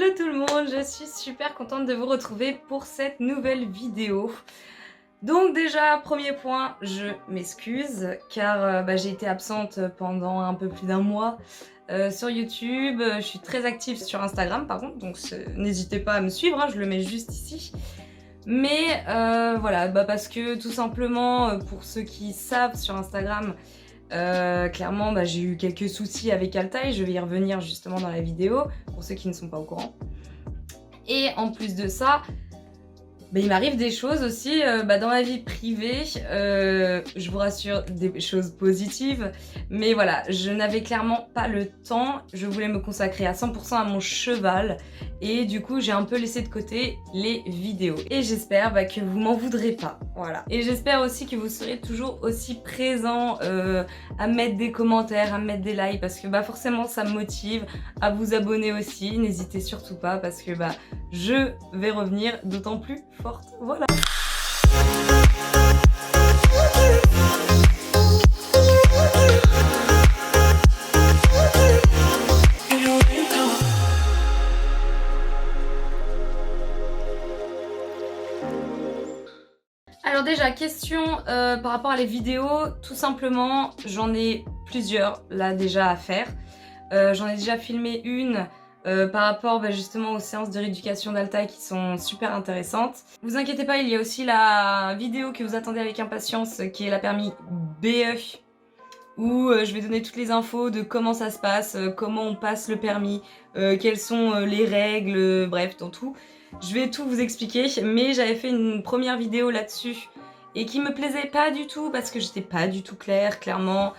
Hello tout le monde, je suis super contente de vous retrouver pour cette nouvelle vidéo. Donc déjà, premier point, je m'excuse car j'ai été absente pendant un peu plus d'un mois sur YouTube. Je suis très active sur Instagram par contre, donc n'hésitez pas à me suivre, hein, je le mets juste ici. Mais voilà, parce que tout simplement, pour ceux qui savent sur Instagram, clairement j'ai eu quelques soucis avec Altaï, je vais y revenir justement dans la vidéo, pour ceux qui ne sont pas au courant. Et en plus de ça, il m'arrive des choses aussi dans ma vie privée, je vous rassure, des choses positives, mais voilà, je n'avais clairement pas le temps, je voulais me consacrer à 100% à mon cheval, et du coup j'ai un peu laissé de côté les vidéos. Et j'espère que vous m'en voudrez pas, voilà. Et j'espère aussi que vous serez toujours aussi présents à mettre des commentaires, à mettre des likes, parce que forcément ça me motive, à vous abonner aussi, n'hésitez surtout pas, parce que je vais revenir d'autant plus forte, voilà. Alors déjà, question par rapport à les vidéos, tout simplement, j'en ai plusieurs là déjà à faire. J'en ai déjà filmé une par rapport justement aux séances de rééducation d'Altaï qui sont super intéressantes. Vous inquiétez pas, il y a aussi la vidéo que vous attendez avec impatience qui est la permis BE, où je vais donner toutes les infos de comment ça se passe, comment on passe le permis, quelles sont les règles, bref, dans tout. Je vais tout vous expliquer, mais j'avais fait une première vidéo là-dessus et qui me plaisait pas du tout parce que j'étais pas du tout claire, clairement.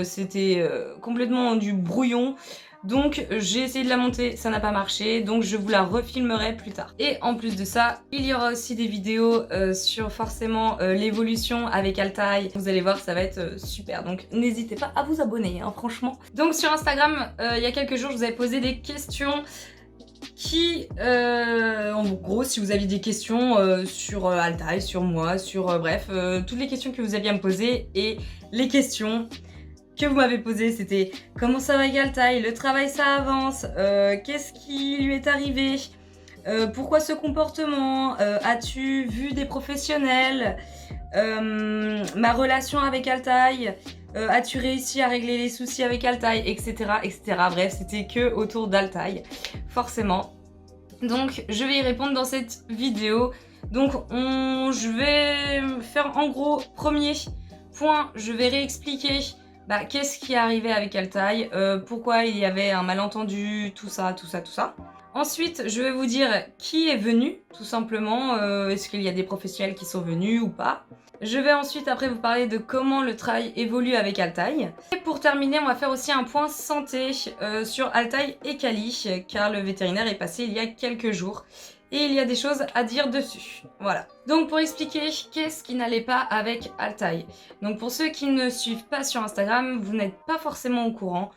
C'était complètement du brouillon. Donc j'ai essayé de la monter, ça n'a pas marché, donc je vous la refilmerai plus tard. Et en plus de ça, il y aura aussi des vidéos sur forcément l'évolution avec Altaï. Vous allez voir, ça va être super, donc n'hésitez pas à vous abonner, hein, franchement. Donc sur Instagram, il y a quelques jours, je vous avais posé des questions qui, en gros, si vous aviez des questions sur Altaï, sur moi, sur bref, toutes les questions que vous aviez à me poser, et les questions que vous m'avez posées, c'était comment ça va avec Altaï, le travail ça avance, qu'est-ce qui lui est arrivé, pourquoi ce comportement, as-tu vu des professionnels, ma relation avec Altaï, as-tu réussi à régler les soucis avec Altaï, etc., etc. Bref, c'était que autour d'Altaï, forcément. Donc, je vais y répondre dans cette vidéo. Donc, je vais faire en gros, premier point, je vais réexpliquer qu'est-ce qui est arrivé avec Altaï, pourquoi il y avait un malentendu, tout ça, tout ça, tout ça. Ensuite, je vais vous dire qui est venu, tout simplement, est-ce qu'il y a des professionnels qui sont venus ou pas. Je vais ensuite après vous parler de comment le travail évolue avec Altaï. Et pour terminer, on va faire aussi un point santé sur Altaï et Kali, car le vétérinaire est passé il y a quelques jours. Et il y a des choses à dire dessus. Voilà. Donc pour expliquer qu'est-ce qui n'allait pas avec Altaï. Donc pour ceux qui ne suivent pas sur Instagram, vous n'êtes pas forcément au courant.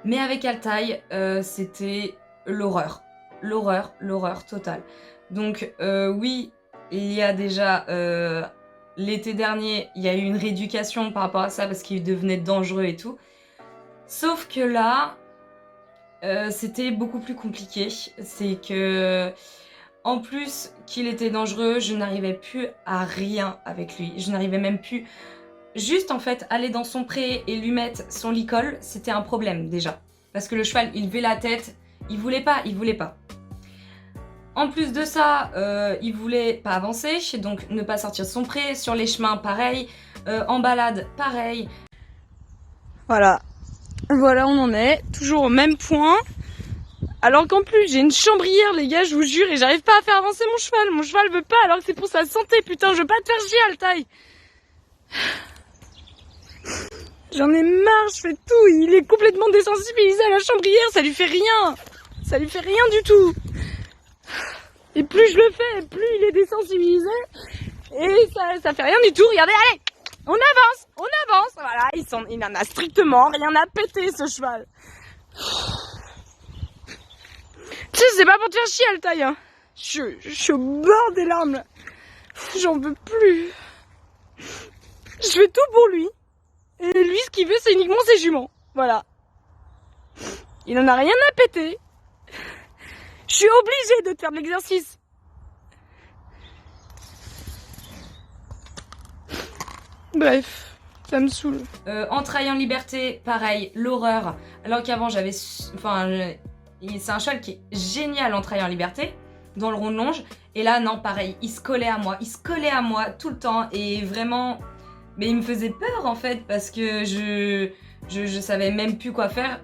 Mais avec Altaï, c'était l'horreur. L'horreur totale. Donc oui, il y a déjà... l'été dernier, il y a eu une rééducation par rapport à ça parce qu'il devenait dangereux et tout. Sauf que là, c'était beaucoup plus compliqué. C'est que... En plus qu'il était dangereux, je n'arrivais plus à rien avec lui. Je n'arrivais même plus... Juste en fait, aller dans son pré et lui mettre son licol, c'était un problème déjà. Parce que le cheval, il levait la tête, il voulait pas. En plus de ça, il voulait pas avancer, donc ne pas sortir de son pré. Sur les chemins, pareil. En balade, pareil. Voilà, on en est, toujours au même point. Alors qu'en plus j'ai une chambrière les gars, je vous jure, et j'arrive pas à faire avancer mon cheval. Mon cheval veut pas alors que c'est pour sa santé, putain, je veux pas te faire chier Altaï. J'en ai marre, je fais tout, il est complètement désensibilisé à la chambrière, ça lui fait rien du tout. Et plus je le fais, plus il est désensibilisé, et ça fait rien du tout, regardez, allez, on avance, voilà, il n'en a strictement rien à péter ce cheval. Tu sais, c'est pas pour te faire chier Altaï, hein. Je suis au bord des larmes là. J'en veux plus. Je fais tout pour lui. Et lui, ce qu'il veut, c'est uniquement ses juments. Voilà. Il en a rien à péter. Je suis obligée de te faire de l'exercice. Bref, ça me saoule. Entrailles en liberté, pareil, l'horreur. Alors qu'avant j'avais... Enfin, c'est un cheval qui est génial, Entrailles en liberté, dans le rond de longe. Et là, non, pareil, il se collait à moi tout le temps. Et vraiment... Mais il me faisait peur en fait, parce que je savais même plus quoi faire.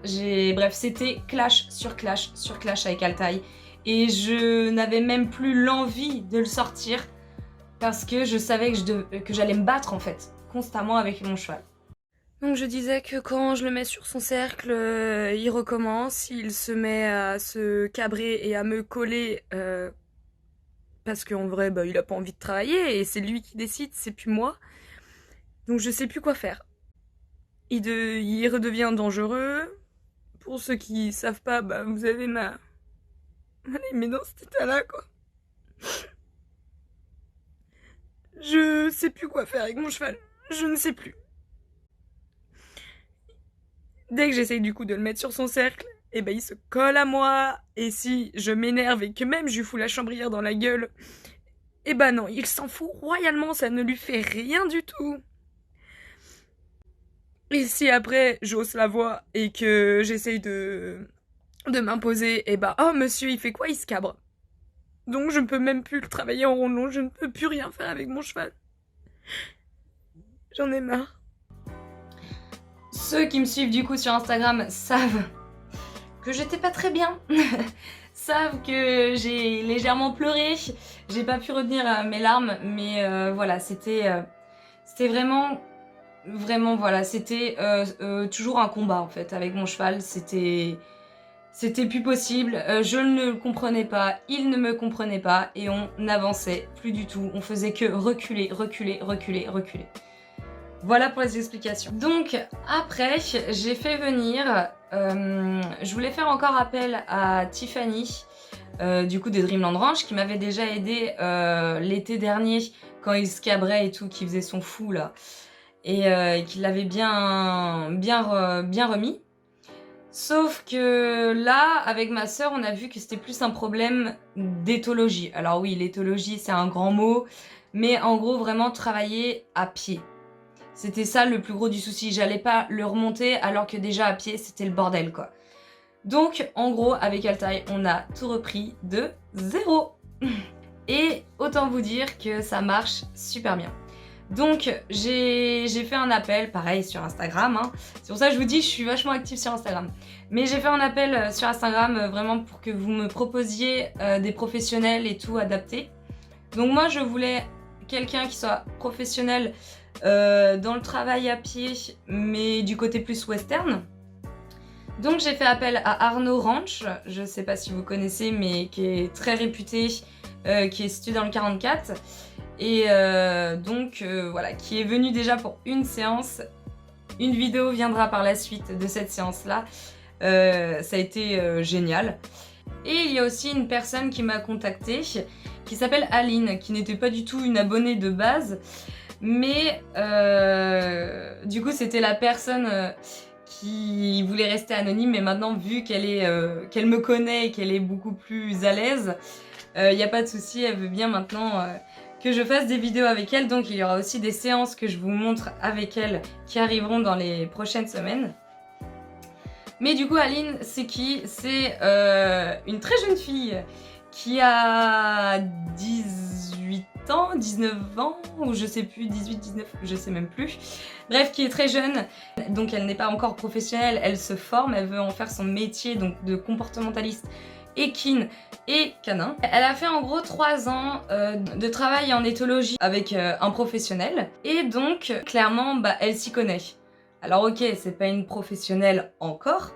Bref, c'était clash sur clash sur clash avec Altaï. Et je n'avais même plus l'envie de le sortir, parce que je savais que j'allais me battre en fait, constamment avec mon cheval. Donc je disais que quand je le mets sur son cercle, il recommence, il se met à se cabrer et à me coller, parce qu'en vrai, bah, il a pas envie de travailler et c'est lui qui décide, c'est plus moi. Donc je sais plus quoi faire. Il redevient dangereux. Pour ceux qui savent pas, bah, vous avez ma... Allez, mais dans cet état-là, quoi. Je sais plus quoi faire avec mon cheval. Je ne sais plus. Dès que j'essaye du coup de le mettre sur son cercle, et ben il se colle à moi. Et si je m'énerve et que même je lui fous la chambrière dans la gueule, et ben non, il s'en fout royalement, ça ne lui fait rien du tout. Et si après j'hausse la voix et que j'essaye de m'imposer, et bah oh monsieur il fait quoi, il se cabre. Donc je ne peux même plus le travailler en rond, je ne peux plus rien faire avec mon cheval. J'en ai marre. Ceux qui me suivent du coup sur Instagram savent que j'étais pas très bien, savent que j'ai légèrement pleuré, j'ai pas pu retenir mes larmes, mais voilà, c'était vraiment voilà, c'était toujours un combat en fait avec mon cheval, c'était plus possible, je ne le comprenais pas, il ne me comprenait pas et on n'avançait plus du tout, on faisait que reculer, reculer, reculer, reculer. Voilà pour les explications. Donc après, j'ai fait venir, je voulais faire encore appel à Tiffany, du coup des Dreamland Ranch, qui m'avait déjà aidé l'été dernier quand il se cabrait et tout, qui faisait son fou là, et qui l'avait bien remis. Sauf que là, avec ma sœur, on a vu que c'était plus un problème d'éthologie. Alors oui, l'éthologie c'est un grand mot, mais en gros vraiment travailler à pied. C'était ça le plus gros du souci, j'allais pas le remonter alors que déjà à pied c'était le bordel quoi. Donc en gros avec Altaï on a tout repris de zéro. Et autant vous dire que ça marche super bien. Donc j'ai fait un appel, pareil sur Instagram, hein. C'est pour ça que je vous dis je suis vachement active sur Instagram. Mais j'ai fait un appel sur Instagram vraiment pour que vous me proposiez des professionnels et tout adaptés. Donc moi je voulais quelqu'un qui soit professionnel dans le travail à pied, mais du côté plus western. Donc j'ai fait appel à Arnaud Ranch, je sais pas si vous connaissez, mais qui est très réputé, qui est situé dans le 44. Et donc voilà, qui est venu déjà pour une séance. Une vidéo viendra par la suite de cette séance-là. Ça a été génial. Et il y a aussi une personne qui m'a contactée, qui s'appelle Aline, qui n'était pas du tout une abonnée de base. Mais du coup c'était la personne qui voulait rester anonyme, mais maintenant vu qu'elle me connaît et qu'elle est beaucoup plus à l'aise, il n'y a pas de souci, elle veut bien maintenant que je fasse des vidéos avec elle. Donc il y aura aussi des séances que je vous montre avec elle qui arriveront dans les prochaines semaines. Mais du coup Aline c'est qui? C'est une très jeune fille qui a 18 ans, 19 ans, ou je sais plus, 18, 19, je sais même plus. Bref, qui est très jeune, donc elle n'est pas encore professionnelle, elle se forme, elle veut en faire son métier donc de comportementaliste équine et canin. Elle a fait en gros 3 ans de travail en éthologie avec un professionnel, et donc clairement bah, elle s'y connaît. Alors ok, c'est pas une professionnelle encore,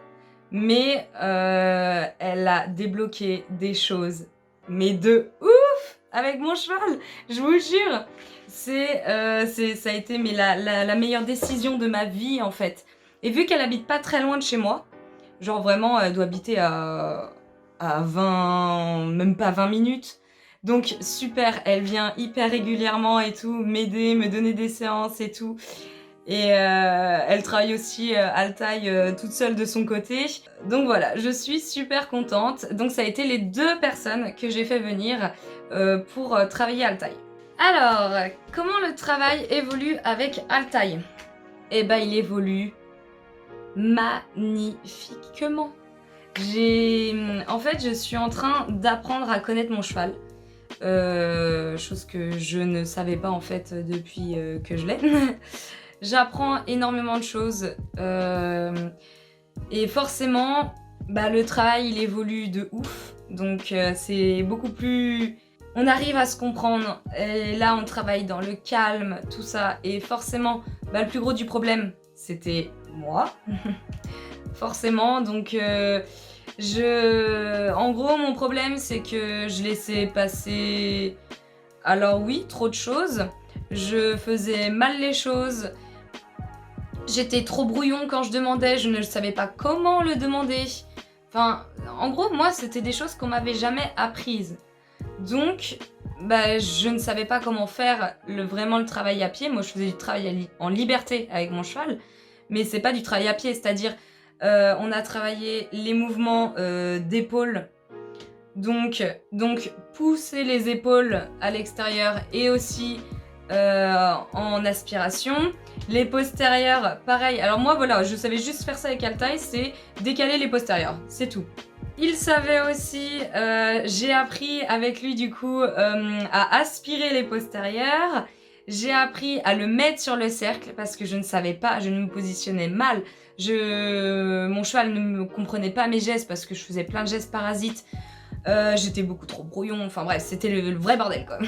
mais elle a débloqué des choses, mais de ouf avec mon cheval, je vous jure. Ça a été mais la meilleure décision de ma vie en fait. Et vu qu'elle habite pas très loin de chez moi, genre vraiment elle doit habiter à 20, même pas 20 minutes. Donc super, elle vient hyper régulièrement et tout, m'aider, me donner des séances et tout. Et elle travaille aussi Altaï toute seule de son côté. Donc voilà, je suis super contente. Donc ça a été les 2 personnes que j'ai fait venir pour travailler Altaï. Alors, comment le travail évolue avec Altaï? Eh ben, il évolue magnifiquement. En fait, je suis en train d'apprendre à connaître mon cheval. Chose que je ne savais pas en fait depuis que je l'ai. J'apprends énormément de choses et forcément, le travail il évolue de ouf. Donc c'est beaucoup plus... On arrive à se comprendre et là on travaille dans le calme, tout ça. Et forcément, le plus gros du problème, c'était moi. Forcément, donc en gros, mon problème, c'est que je laissais passer... Alors oui, trop de choses. Je faisais mal les choses. J'étais trop brouillon quand je demandais, je ne savais pas comment le demander. Enfin, en gros, moi, c'était des choses qu'on m'avait jamais apprises. Donc, je ne savais pas comment faire vraiment le travail à pied. Moi, je faisais du travail en liberté avec mon cheval, mais c'est pas du travail à pied, c'est-à-dire on a travaillé les mouvements d'épaules, donc pousser les épaules à l'extérieur et aussi en aspiration. Les postérieurs, pareil. Alors moi, voilà, je savais juste faire ça avec Altaï, c'est décaler les postérieurs, c'est tout. Il savait aussi, j'ai appris avec lui du coup à aspirer les postérieurs. J'ai appris à le mettre sur le cercle parce que je ne savais pas, je me positionnais mal. Mon cheval ne me comprenait pas mes gestes parce que je faisais plein de gestes parasites. J'étais beaucoup trop brouillon, enfin bref, c'était le vrai bordel quoi.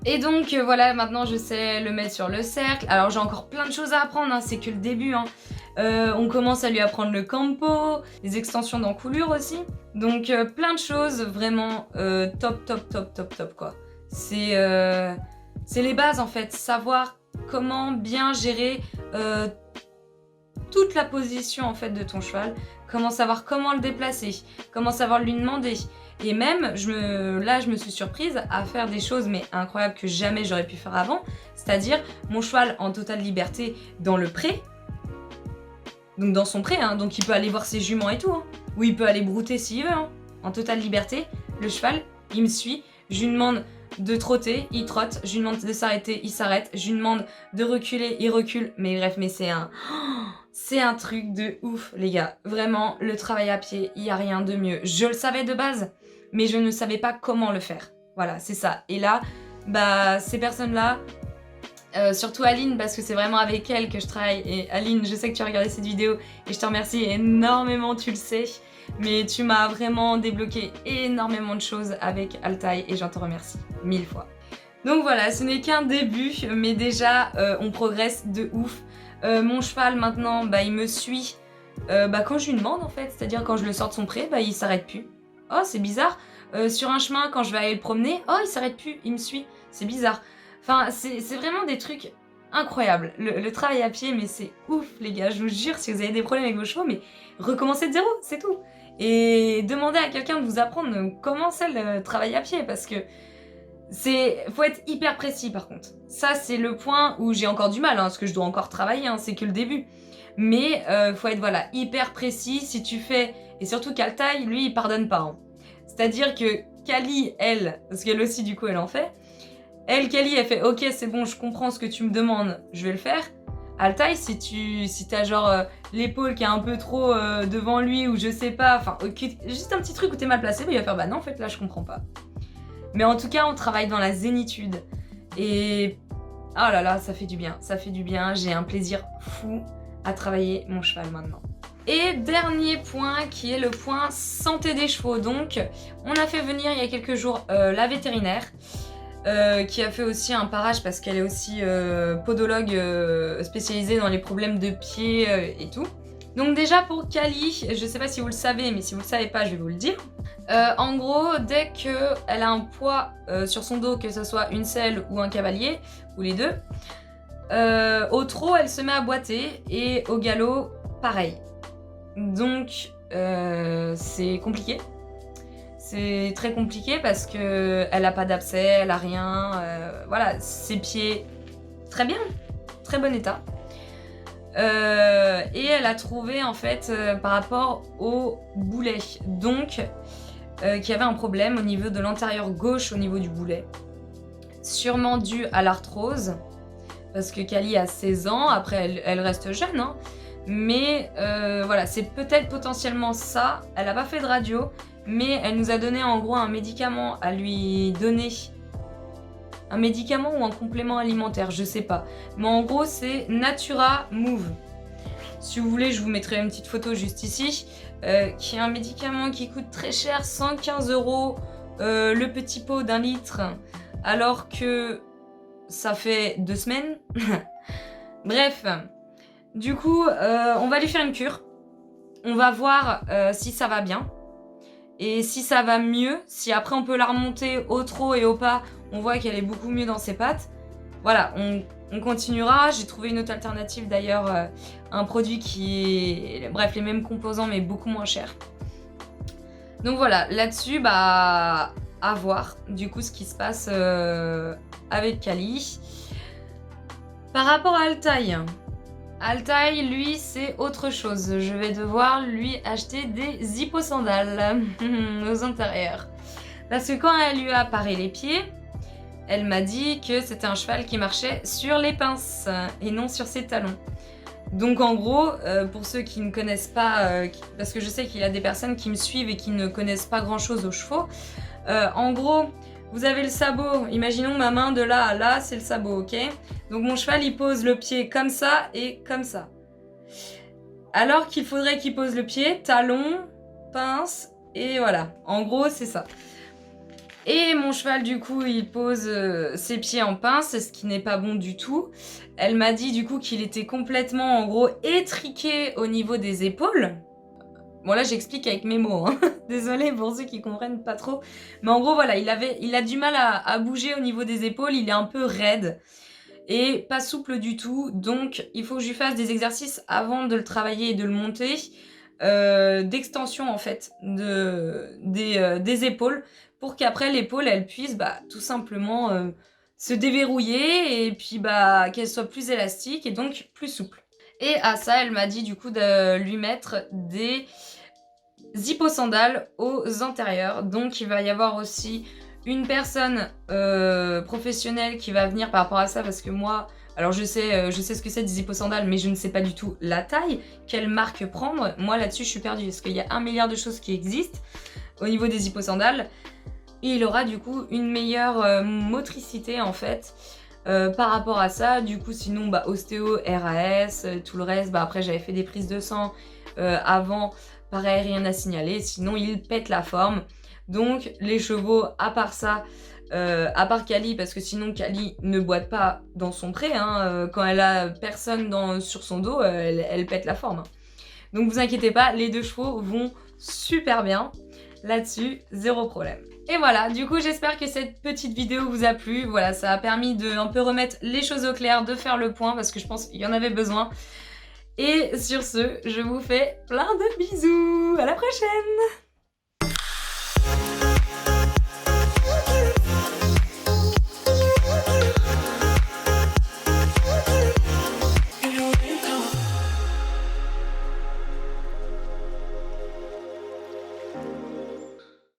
Et donc voilà, maintenant je sais le mettre sur le cercle. Alors j'ai encore plein de choses à apprendre, hein, c'est que le début. Hein. On commence à lui apprendre le campo, les extensions d'encoulure aussi. Donc plein de choses vraiment top quoi. C'est les bases en fait, savoir comment bien gérer toute la position en fait de ton cheval, comment savoir comment le déplacer, comment savoir lui demander. Et même, là je me suis surprise à faire des choses mais incroyables que jamais j'aurais pu faire avant, c'est-à-dire mon cheval en totale liberté dans le pré, donc dans son pré, hein, donc il peut aller voir ses juments et tout, hein, ou il peut aller brouter s'il veut, hein, en totale liberté, le cheval, il me suit, je lui demande de trotter, il trotte, je lui demande de s'arrêter, il s'arrête, je lui demande de reculer, il recule, mais bref, mais c'est un truc de ouf les gars, vraiment, le travail à pied, il n'y a rien de mieux, je le savais de base, mais je ne savais pas comment le faire, voilà, c'est ça, et là, ces personnes-là, surtout Aline, parce que c'est vraiment avec elle que je travaille, et Aline, je sais que tu as regardé cette vidéo, et je te remercie énormément, tu le sais, mais tu m'as vraiment débloqué énormément de choses avec Altaï, et j'en te remercie 1000 fois. Donc voilà, ce n'est qu'un début, mais déjà, on progresse de ouf. Mon cheval, maintenant, il me suit quand je lui demande, en fait, c'est-à-dire quand je le sors de son pré, il s'arrête plus. Oh, c'est bizarre. Sur un chemin, quand je vais aller le promener, oh, il s'arrête plus, il me suit. C'est bizarre. Enfin, c'est vraiment des trucs incroyables. Le travail à pied, mais c'est ouf, les gars. Je vous jure, si vous avez des problèmes avec vos chevaux, mais recommencez de zéro, c'est tout. Et demandez à quelqu'un de vous apprendre comment c'est le travail à pied, parce que faut être hyper précis, par contre. Ça, c'est le point où j'ai encore du mal, hein, parce que je dois encore travailler, hein, c'est que le début. Mais faut être, voilà, hyper précis. Si tu fais... Et surtout qu'Altaï, lui, il pardonne pas. Hein. C'est-à-dire que Kali, elle, parce qu'elle aussi, du coup, elle en fait... Kali, elle fait « Ok, c'est bon, je comprends ce que tu me demandes, je vais le faire. » Altaï, si t'as genre l'épaule qui est un peu trop devant lui ou je sais pas, enfin, juste un petit truc où t'es mal placé, il va faire « Bah non, en fait, là, je comprends pas. » Mais en tout cas, on travaille dans la zénitude. Et... Oh là là, ça fait du bien, ça fait du bien. J'ai un plaisir fou à travailler mon cheval maintenant. Et dernier point qui est le point santé des chevaux. Donc, on a fait venir il y a quelques jours la vétérinaire qui a fait aussi un parage parce qu'elle est aussi podologue spécialisée dans les problèmes de pied et tout. Donc déjà pour Kali, je sais pas si vous le savez, mais si vous le savez pas, je vais vous le dire. En gros, dès qu'elle a un poids sur son dos, que ce soit une selle ou un cavalier, ou les deux, au trot, elle se met à boiter, et au galop, pareil. Donc, c'est compliqué. C'est très compliqué parce qu'elle a pas d'abcès, elle a rien. Voilà, ses pieds, très bien, très bon état. Et elle a trouvé en fait par rapport au boulet, donc qu'il y avait un problème au niveau de l'antérieur gauche au niveau du boulet, sûrement dû à l'arthrose, parce que Kali a 16 ans, après elle reste jeune, hein, mais voilà, c'est peut-être potentiellement ça. Elle n'a pas fait de radio, mais elle nous a donné en gros un médicament à lui donner. Un médicament ou un complément alimentaire, je sais pas. Mais en gros, c'est Natura Move. Si vous voulez, je vous mettrai une petite photo juste ici. Qui est un médicament qui coûte très cher, 115 €, le petit pot d'1 litre. Alors que ça fait 2 semaines. Bref. Du coup, on va lui faire une cure. On va voir si ça va bien. Et si ça va mieux, si après on peut la remonter au trot et au pas, on voit qu'elle est beaucoup mieux dans ses pattes. Voilà, on continuera. J'ai trouvé une autre alternative d'ailleurs, un produit qui est, bref, les mêmes composants mais beaucoup moins cher. Donc voilà, là-dessus, bah, à voir du coup ce qui se passe avec Kali. Par rapport à Altaï. Altaï, lui, c'est autre chose. Je vais devoir lui acheter des hipposandales aux intérieurs. Parce que quand elle lui a paré les pieds, elle m'a dit que c'était un cheval qui marchait sur les pinces et non sur ses talons. Donc en gros, pour ceux qui ne connaissent pas, parce que je sais qu'il y a des personnes qui me suivent et qui ne connaissent pas grand-chose aux chevaux, en gros, vous avez le sabot, imaginons ma main de là à là, c'est le sabot, ok? Donc mon cheval, il pose le pied comme ça et comme ça. Alors qu'il faudrait qu'il pose le pied, talon, pince, et voilà. En gros, c'est ça. Et mon cheval, du coup, il pose ses pieds en pince, ce qui n'est pas bon du tout. Elle m'a dit, du coup, qu'il était complètement, en gros, étriqué au niveau des épaules. Bon, là, j'explique avec mes mots, hein. Désolée pour ceux qui comprennent pas trop. Mais en gros, voilà, il a du mal à bouger au niveau des épaules, il est un peu raide. Et pas souple du tout, donc il faut que je lui fasse des exercices avant de le travailler et de le monter, d'extension en fait, des épaules, pour qu'après l'épaule, elle puisse tout simplement se déverrouiller et puis qu'elle soit plus élastique et donc plus souple. Et à ça, elle m'a dit du coup de lui mettre des hipposandales aux antérieurs. Donc il va y avoir aussi une personne professionnelle qui va venir par rapport à ça, parce que moi, alors je sais ce que c'est des hipposandales, mais je ne sais pas du tout la taille, quelle marque prendre. Moi là-dessus je suis perdue, parce qu'il y a 1 milliard de choses qui existent au niveau des hipposandales. Et il aura du coup une meilleure motricité en fait. Par rapport à ça, du coup sinon ostéo, RAS, tout le reste, après j'avais fait des prises de sang avant, pareil, rien à signaler, sinon il pète la forme. Donc les chevaux, à part ça, à part Kali, parce que sinon Kali ne boite pas dans son pré, hein, quand elle a personne sur son dos, elle pète la forme. Donc vous inquiétez pas, les deux chevaux vont super bien, là-dessus, zéro problème. Et voilà, du coup j'espère que cette petite vidéo vous a plu. Voilà, ça a permis de un peu remettre les choses au clair, de faire le point, parce que je pense qu'il y en avait besoin. Et sur ce, je vous fais plein de bisous, à la prochaine!